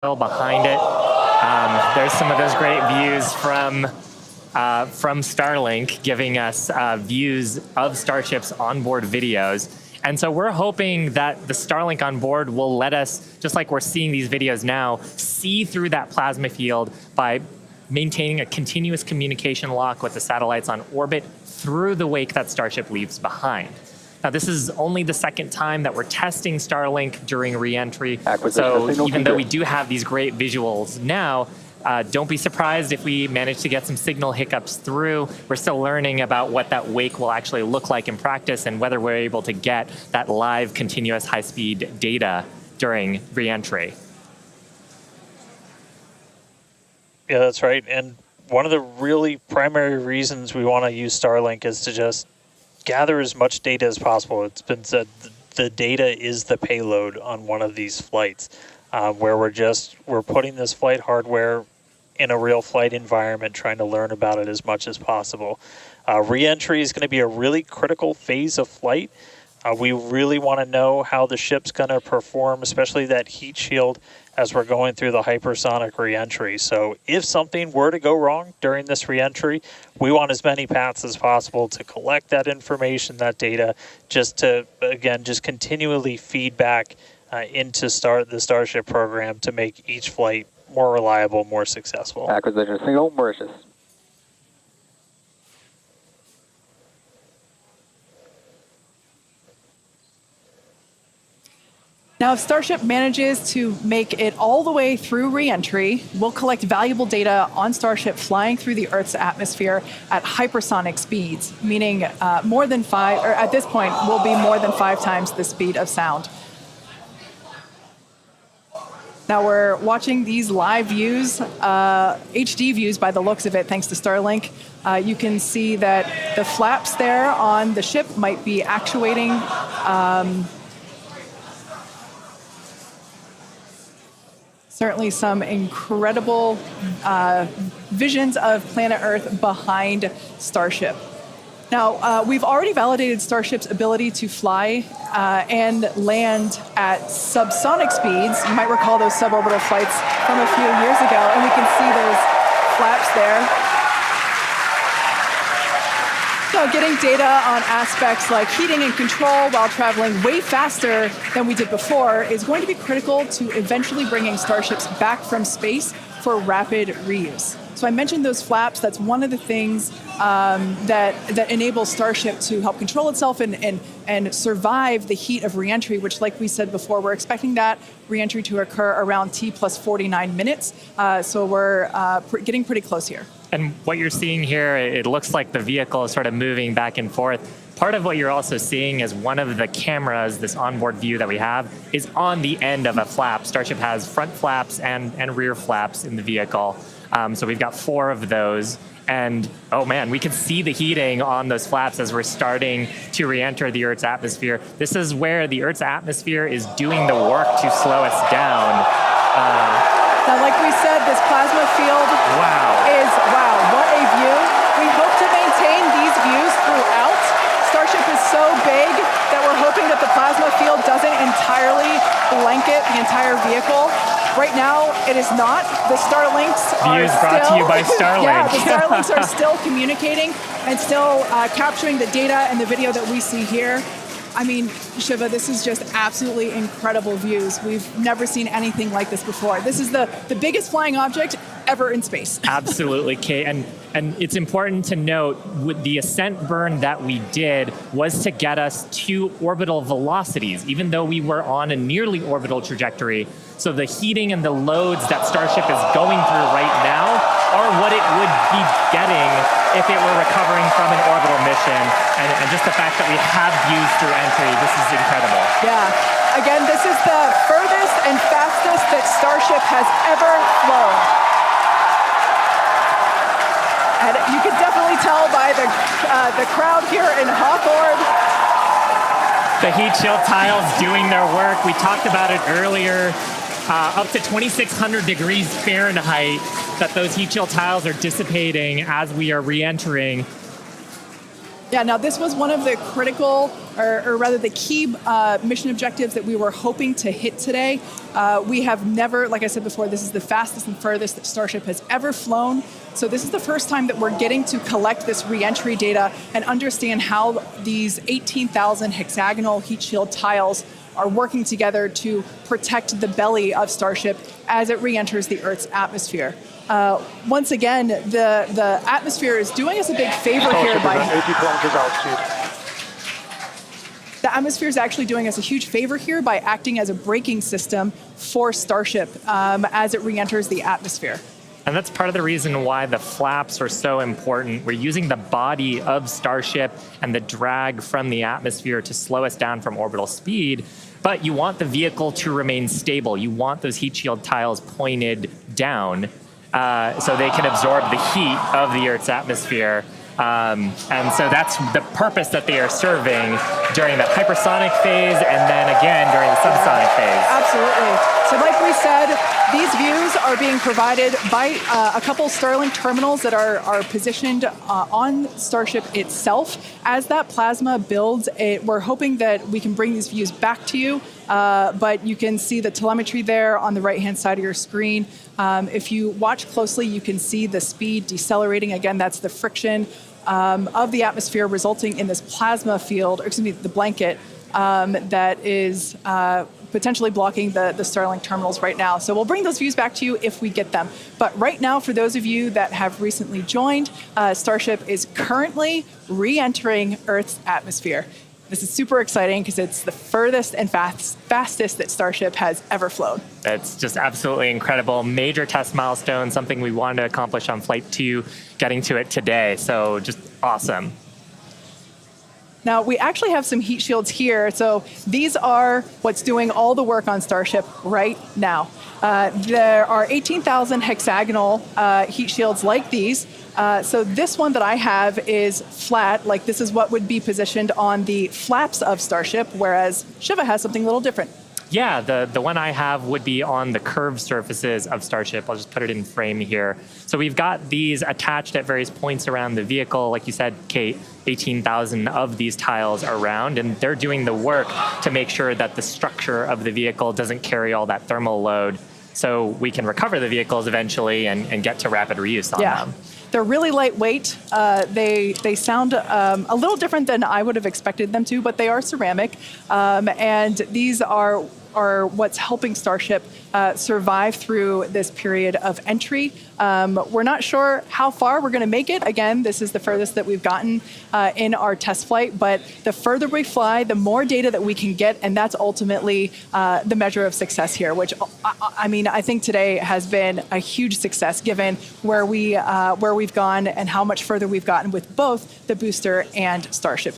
behind it. There's some of those great views from Starlink, giving us views of Starship's onboard videos. And so we're hoping that the Starlink on board will let us, just like we're seeing these videos now, see through that plasma field by maintaining a continuous communication lock with the satellites on orbit through the wake that Starship leaves behind. Now, this is only the second time that we're testing Starlink during re-entry. So even though we do have these great visuals now, don't be surprised if we manage to get some signal hiccups through. We're still learning about what that wake will actually look like in practice and whether we're able to get that live continuous high-speed data during re-entry. Yeah, that's right. And one of the really primary reasons we want to use Starlink is to just gather as much data as possible. It's been said the data is the payload on one of these flights, where we're putting this flight hardware in a real flight environment, trying to learn about it as much as possible. Re-entry is going to be a really critical phase of flight. We really want to know how the ship's going to perform, especially that heat shield, as we're going through the hypersonic re-entry. So if something were to go wrong during this re-entry, we want as many paths as possible to collect that information, that data, just to, again, just continually feed back into the Starship program to make each flight more reliable, more successful. Acquisition signal, Mauritius. Now, if Starship manages to make it all the way through re-entry, we'll collect valuable data on Starship flying through the Earth's atmosphere at hypersonic speeds, meaning more than 5, or at this point, will be more than 5 times the speed of sound. Now we're watching these live views, HD views by the looks of it, thanks to Starlink. You can see that the flaps there on the ship might be actuating. Certainly some incredible visions of planet Earth behind Starship. Now, we've already validated Starship's ability to fly and land at subsonic speeds. You might recall those suborbital flights from a few years ago, and we can see those flaps there. So getting data on aspects like heating and control while traveling way faster than we did before is going to be critical to eventually bringing Starships back from space for rapid reuse. So I mentioned those flaps. That's one of the things that enables Starship to help control itself and survive the heat of reentry, which, like we said before, we're expecting that reentry to occur around T plus 49 minutes. So we're getting pretty close here. And what you're seeing here, it looks like the vehicle is sort of moving back and forth. Part of what you're also seeing is one of the cameras, this onboard view that we have, is on the end of a flap. Starship has front flaps and rear flaps in the vehicle. So we've got 4 of those. And oh man, we can see the heating on those flaps as we're starting to re-enter the Earth's atmosphere. This is where the Earth's atmosphere is doing the work to slow us down. Now, like we said, this plasma field wow, what a view. We hope to maintain these views throughout. Starship is so big that we're hoping that the plasma field doesn't entirely blanket the entire vehicle. Right now, it is not. The Starlinks are Views brought to you by Starlink. Yeah, the Starlinks are still communicating and still capturing the data and the video that we see here. I mean, Shiva, this is just absolutely incredible views. We've never seen anything like this before. This is the biggest flying object ever in space. Absolutely, Kate. And it's important to note, with the ascent burn that we did was to get us to orbital velocities, even though we were on a nearly orbital trajectory. So the heating and the loads that Starship is going through right now are what it would be getting if it were recovering from an orbital mission. And just the fact that we have views through entry, this is incredible. Yeah. Again, this is the furthest and fastest that Starship has ever flown. And you can definitely tell by the crowd here in Hawthorne. The heat shield tiles doing their work. We talked about it earlier. Up to 2,600 degrees Fahrenheit that those heat shield tiles are dissipating as we are re-entering. Yeah, now this was one of the critical or rather the key mission objectives that we were hoping to hit today. We have never, like I said before, this is the fastest and furthest that Starship has ever flown. So this is the first time that we're getting to collect this re-entry data and understand how these 18,000 hexagonal heat shield tiles are working together to protect the belly of Starship as it re-enters the Earth's atmosphere. Once again, the atmosphere is doing us a big favor here by 80 kilometers altitude. The atmosphere is actually doing us a huge favor here by acting as a braking system for Starship as it re-enters the atmosphere. And that's part of the reason why the flaps are so important. We're using the body of Starship and the drag from the atmosphere to slow us down from orbital speed, but you want the vehicle to remain stable. You want those heat shield tiles pointed down so they can absorb the heat of the Earth's atmosphere. And so that's the purpose that they are serving during the hypersonic phase and then again during the subsonic phase. Absolutely. So like we said, these views are being provided by a couple Starlink terminals that are positioned on Starship itself. As that plasma builds, we're hoping that we can bring these views back to you, but you can see the telemetry there on the right-hand side of your screen. If you watch closely, you can see the speed decelerating. Again, that's the friction of the atmosphere resulting in this plasma field, or excuse me, the blanket that is potentially blocking the Starlink terminals right now. So we'll bring those views back to you if we get them. But right now, for those of you that have recently joined, Starship is currently re-entering Earth's atmosphere. This is super exciting because it's the furthest and fastest that Starship has ever flown. It's just absolutely incredible. Major test milestone, something we wanted to accomplish on Flight 2, getting to it today. So just awesome. Now, we actually have some heat shields here. So these are what's doing all the work on Starship right now. There are 18,000 hexagonal heat shields like these. So this one that I have is flat, like this is what would be positioned on the flaps of Starship, whereas Shiva has something a little different. Yeah, the one I have would be on the curved surfaces of Starship. I'll just put it in frame here. So we've got these attached at various points around the vehicle. Like you said, Kate, 18,000 of these tiles around, and they're doing the work to make sure that the structure of the vehicle doesn't carry all that thermal load so we can recover the vehicles eventually and get to rapid reuse on them. They're really lightweight. They sound a little different than I would have expected them to, but they are ceramic. And these are what's helping Starship survive through this period of entry. We're not sure how far we're going to make it. Again, this is the furthest that we've gotten in our test flight, but the further we fly, the more data that we can get, and that's ultimately the measure of success here, which, I mean, I think today has been a huge success given where we've gone and how much further we've gotten with both the booster and Starship.